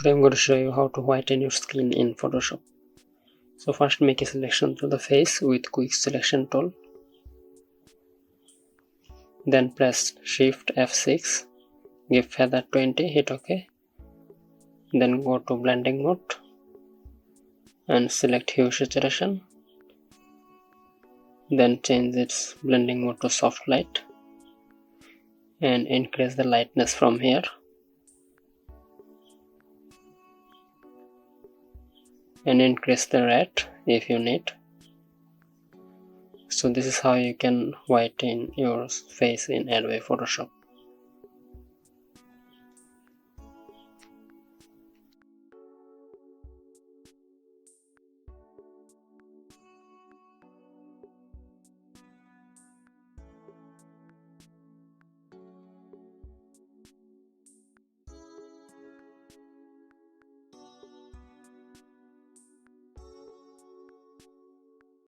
Today I'm going to show you how to whiten your skin in Photoshop. So first make a selection to the face with quick selection tool. Then press Shift F6, give feather 20, hit OK. Then go to blending mode and select hue saturation. Then change its blending mode to soft light and increase the lightness from here. And increase the red if you need. So this is how you can whiten your face in Adobe Photoshop.